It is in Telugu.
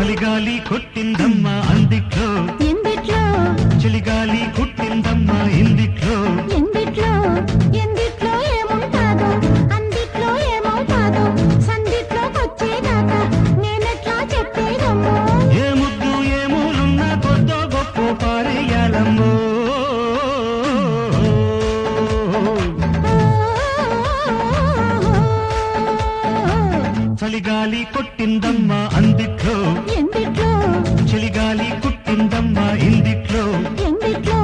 చలిగాలి కొట్టిందమ్మా అందిట్లో ఎందిట్లో చలిగాలి కొట్టిందమ్మా ఇందిట్లో ఎందిట్లో ఎందిట్లో ఏముంటాదో అందిట్లో ఏమవుతాదో సందిట్లోకొచ్చేదాకా నేనెట్లా చెప్పేదమ్మో ఏ ముద్దు ఏ మూలున్నా కొద్దో గొప్ప పారేయాలమ్మో చలిగాలి కొట్టిందమ్మా అందిట్లో ఎందిట్లో చలిగాలి కొట్టిందమ్మా ఇందిట్లో ఎందిట్లో